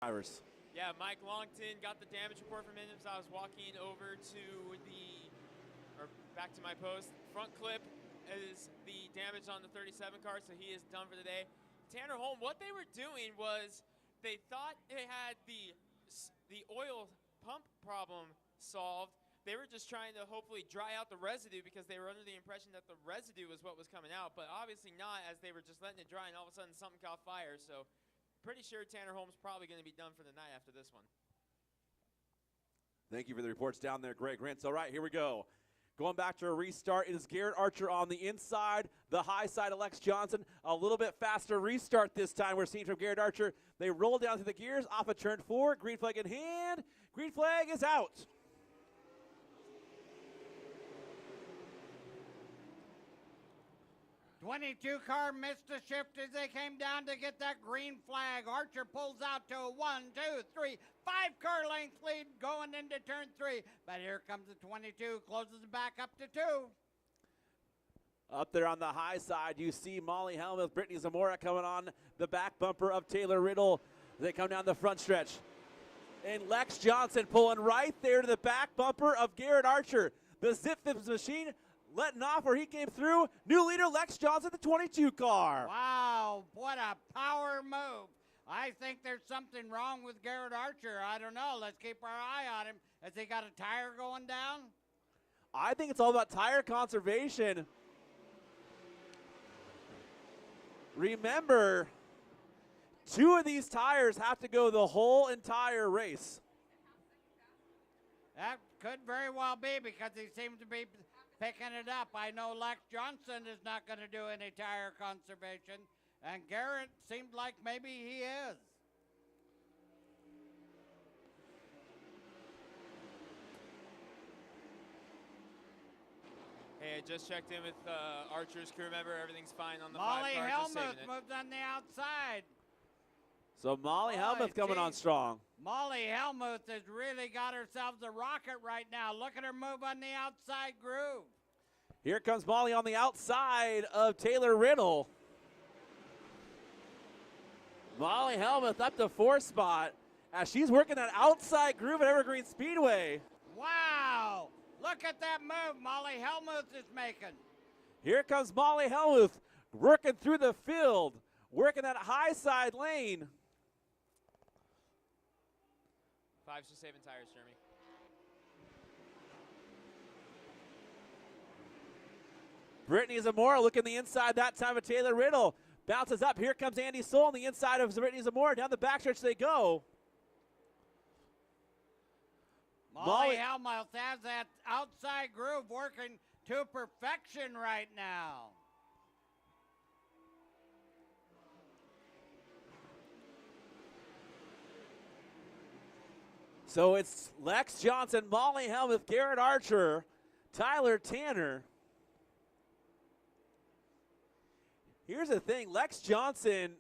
drivers. Yeah, Mike Longton got the damage report from him as I was walking over to back to my post. Front clip is the damage on the 37 car, so he is done for the day. Tanner Holm, what they were doing was they thought they had the oil pump problem solved. They were just trying to hopefully dry out the residue because they were under the impression that the residue was what was coming out, but obviously not, as they were just letting it dry and all of a sudden something caught fire. So pretty sure Tanner Holm's probably going to be done for the night after this one. Thank you for the reports down there, Greg Rentz. All right, here we go. Going back to a restart, it is Garrett Archer on the inside, the high side of Lex Johnson. A little bit faster restart this time we're seeing from Garrett Archer. They roll down through the gears, off of turn 4, green flag in hand. Green flag is out. '22 car missed a shift as they came down to get that green flag. Archer pulls out to a 1, 2, 3, 5-car length lead going into turn 3. But here comes the 22, closes it back up to 2. Up there on the high side, you see Molly Helmuth, Brittany Zamora coming on the back bumper of Taylor Riddle. They come down the front stretch. And Lex Johnson pulling right there to the back bumper of Garrett Archer. The Zip Fips machine letting off where he came through. New leader Lex Johnson, the 22 car. Wow, what a power move. I think there's something wrong with Garrett Archer. I don't know. Let's keep our eye on him. Has he got a tire going down? I think it's all about tire conservation. Remember, 2 of these tires have to go the whole entire race. That could very well be because he seems to be picking it up. I know Lex Johnson is not going to do any tire conservation, and Garrett seemed like maybe he is. Hey, I just checked in with Archer's crew member. Everything's fine on the Molly 5 car. Helmuth moved on the outside. So Molly Helmuth coming on strong. Molly Helmuth has really got herself a rocket right now. Look at her move on the outside groove. Here comes Molly on the outside of Taylor Riddle. Molly Helmuth up to 4th spot as she's working that outside groove at Evergreen Speedway. Wow! Look at that move Molly Helmuth is making. Here comes Molly Helmuth working through the field, working that high side lane. 5's just saving tires, Jeremy. Brittany Zamora looking the inside that time of Taylor Riddle. Bounces up. Here comes Andy Soul on the inside of Brittany Zamora. Down the backstretch they go. Molly Helmuth has that outside groove working to perfection right now. So it's Lex Johnson, Molly Helmuth, Garrett Archer, Tyler Tanner. Here's the thing, Lex Johnson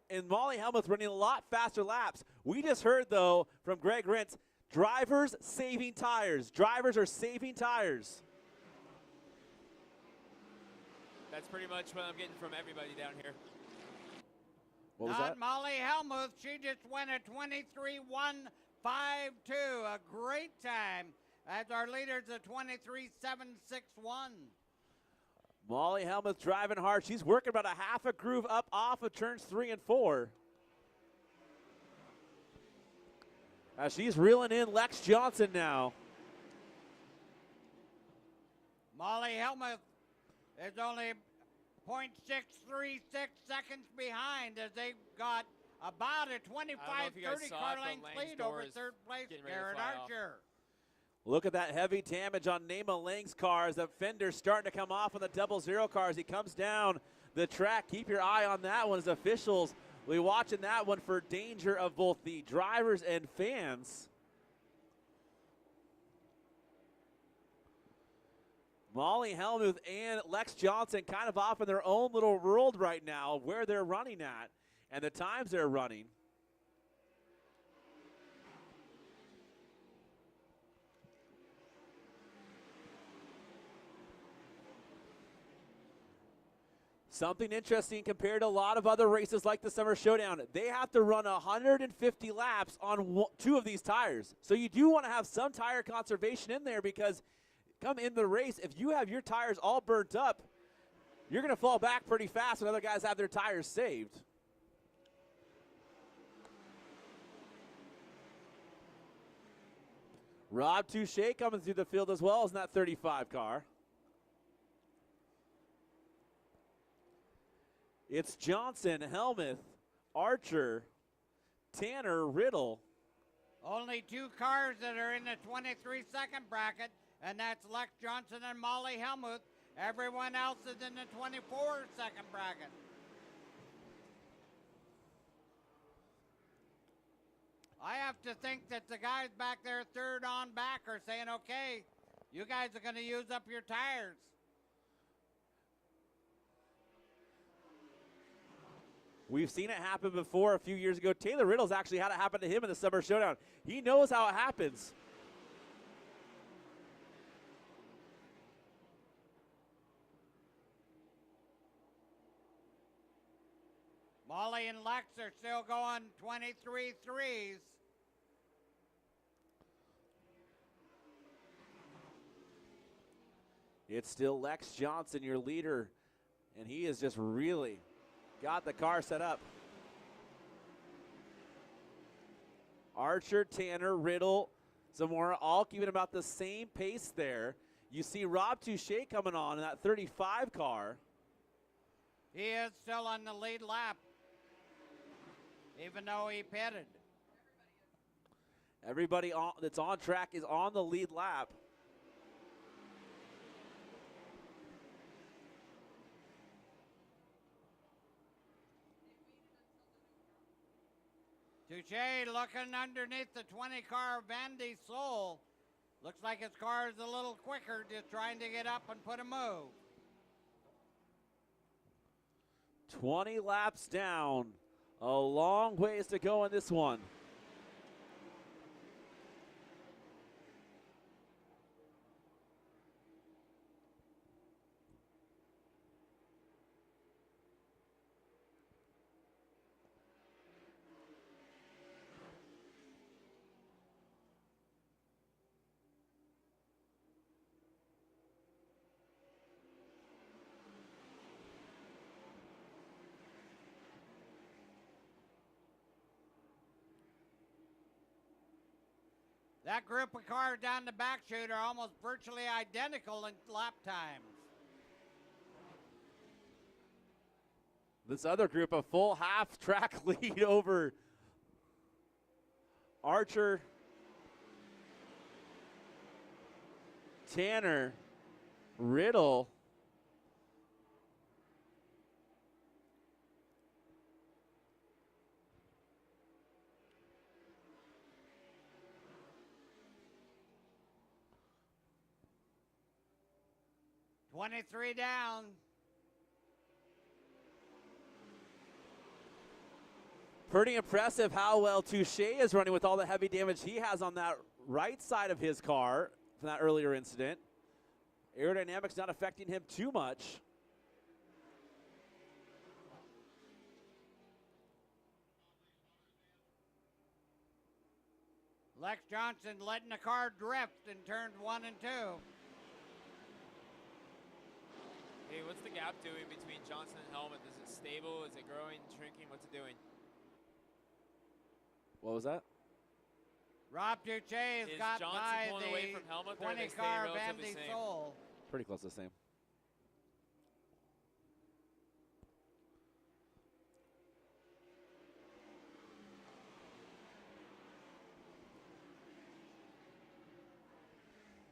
and Molly Helmuth running a lot faster laps. We just heard, though, from Greg Rentz, drivers saving tires. Drivers are saving tires. That's pretty much what I'm getting from everybody down here. What was Not that? Molly Helmuth. She just went a 23.152. A great time. As our leader's a 23.761. Molly Helmuth driving hard. She's working about a half a groove up off of turns 3 and 4. As she's reeling in Lex Johnson now. Molly Helmuth is only 0.636 seconds behind as they've got about a 25-30 car length lead over third place, Garrett Archer. Look at that heavy damage on Nema Lang's cars. The fender's starting to come off on the 00 cars. He comes down the track. Keep your eye on that one as officials will be watching that one for danger of both the drivers and fans. Molly Helmuth and Lex Johnson kind of off in their own little world right now of where they're running at and the times they're running. Something interesting compared to a lot of other races like the Summer Showdown. They have to run 150 laps on 2 of these tires. So you do want to have some tire conservation in there, because come in the race, if you have your tires all burnt up, you're going to fall back pretty fast when other guys have their tires saved. Rob Touche coming through the field as well as in that 35 car. It's Johnson, Helmuth, Archer, Tanner, Riddle. Only 2 cars that are in the 23-second bracket, and that's Lex Johnson and Molly Helmuth. Everyone else is in the 24-second bracket. I have to think that the guys back there third on back are saying, okay, you guys are going to use up your tires. We've seen it happen before a few years ago. Taylor Riddle's actually had it happen to him in the Summer Showdown. He knows how it happens. Molly and Lex are still going 23 threes. It's still Lex Johnson, your leader, and he has just really got the car set up. Archer, Tanner, Riddle, Zamora, all keeping about the same pace there. You see Rob Touche coming on in that 35 car. He is still on the lead lap, even though he pitted. Everybody that's on track is on the lead lap. Touche looking underneath the 20 car of Andy Soul. Looks like his car is a little quicker, just trying to get up and put a move. 20 laps down. A long ways to go in this one. That group of cars down the back chute are almost virtually identical in lap times. This other group, a full half track lead over Archer, Tanner, Riddle. $23 down. Pretty impressive how well Touche is running with all the heavy damage he has on that right side of his car from that earlier incident. Aerodynamics not affecting him too much. Lex Johnson letting the car drift in turns 1 and 2. Hey, what's the gap doing between Johnson and Helmuth? Is it stable? Is it growing, shrinking? What's it doing? What was that? Rob Touche has got Johnson by pulling away from Helmuth, or 20 they stay car relatively Vandy same? Soul. Pretty close to the same.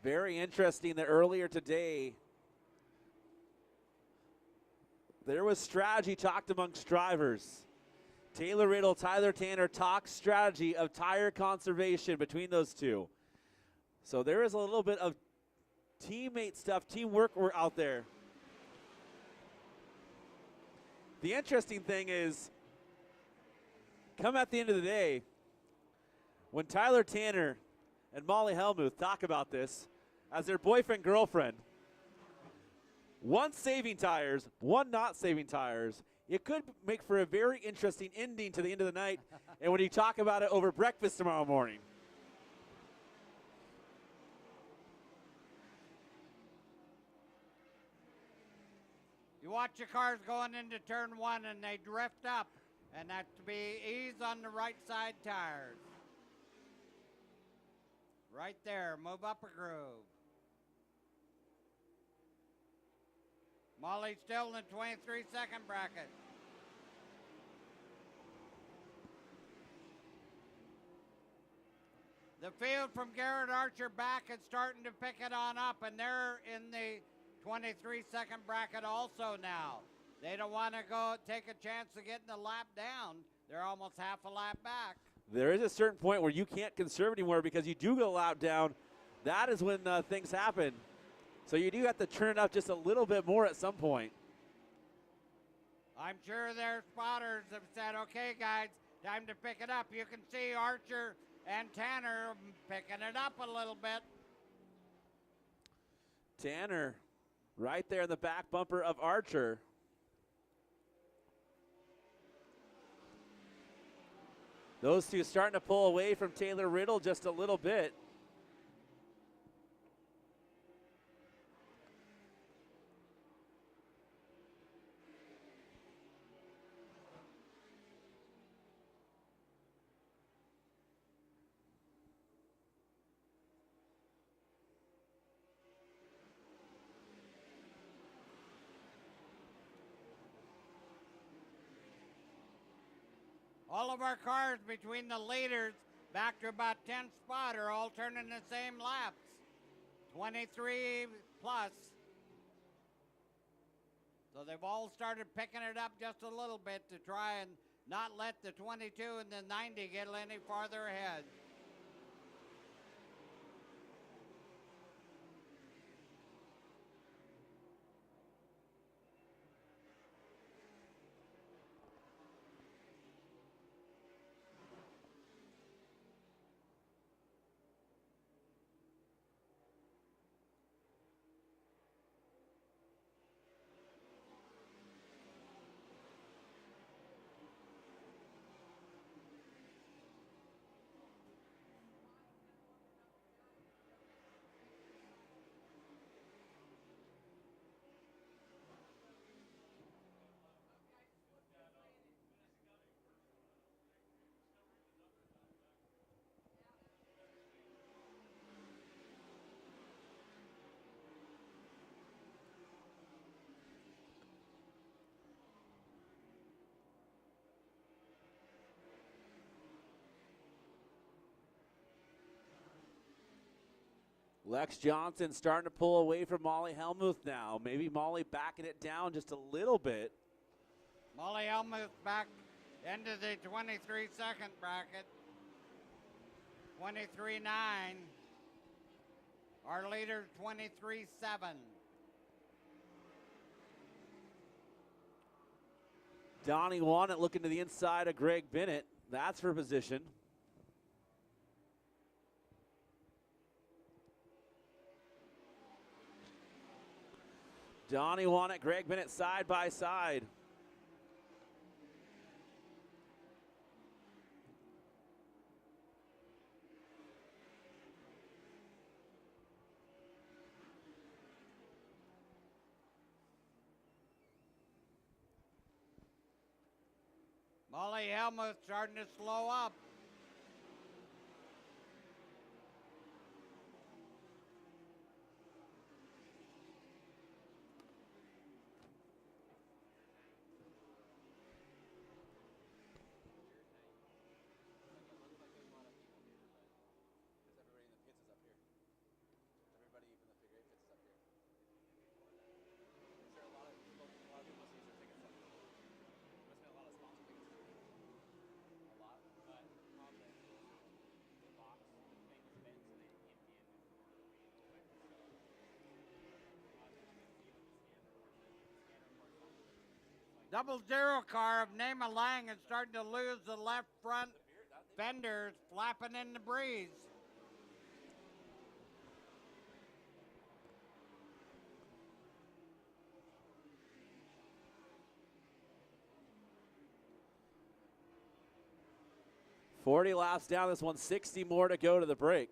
Very interesting that earlier today there was strategy talked amongst drivers. Taylor Riddle, Tyler Tanner talked strategy of tire conservation between those two. So there is a little bit of teammate stuff, teamwork out there. The interesting thing is, come at the end of the day, when Tyler Tanner and Molly Helmuth talk about this as their boyfriend-girlfriend, one saving tires, one not saving tires. It could make for a very interesting ending to the end of the night. And when you talk about it over breakfast tomorrow morning. You watch your cars going into turn one and they drift up, and that's to be ease on the right side tires. Right there, move up a groove. Molly still in the 23-second bracket. The field from Garrett Archer back is starting to pick it on up, and they're in the 23-second bracket also now. They don't want to go take a chance of getting the lap down. They're almost half a lap back. There is a certain point where you can't conserve anymore because you do go a lap down. That is when things happen. So you do have to turn it up just a little bit more at some point. I'm sure their spotters have said, okay, guys, time to pick it up. You can see Archer and Tanner picking it up a little bit. Tanner right there in the back bumper of Archer. Those two starting to pull away from Taylor Riddle just a little bit. All of our cars between the leaders back to about 10th spot are all turning the same laps. 23 plus. So they've all started picking it up just a little bit to try and not let the 22 and the 90 get any farther ahead. Lex Johnson starting to pull away from Molly Hellmuth now. Maybe Molly backing it down just a little bit. Molly Hellmuth back into the 23-second bracket. 23.9. Our leader 23.7. Donnie Wannett looking to the inside of Greg Bennett. That's for position. Donnie Wannett, Greg Bennett side by side. Molly Hellmuth starting to slow up. Double zero car of Nema Lang is starting to lose the left front fenders, flapping in the breeze. 40 laps down this one, 60 more to go to the break.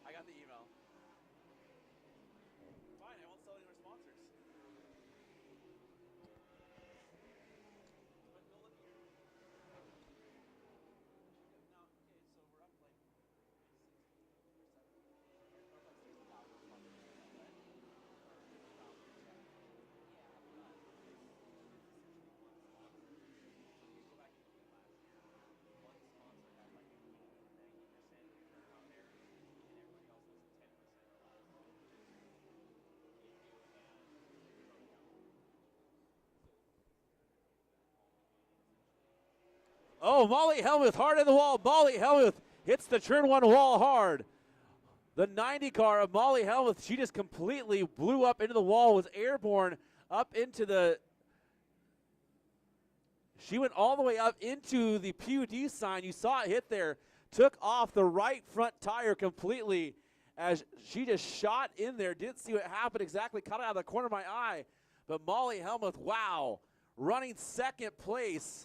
I got the email. Fine, I won't sell any more sponsors. But no, look here. No, okay, so we're up like 60%. Oh, Molly Hellmuth hard in the wall. Molly Hellmuth hits the turn one wall hard. The 90 car of Molly Hellmuth, she just completely blew up into the wall, was airborne up into the, she went all the way up into the PUD sign. You saw it hit there, took off the right front tire completely as she just shot in there. Didn't see what happened exactly, caught it out of the corner of my eye. But Molly Hellmuth, wow, running second place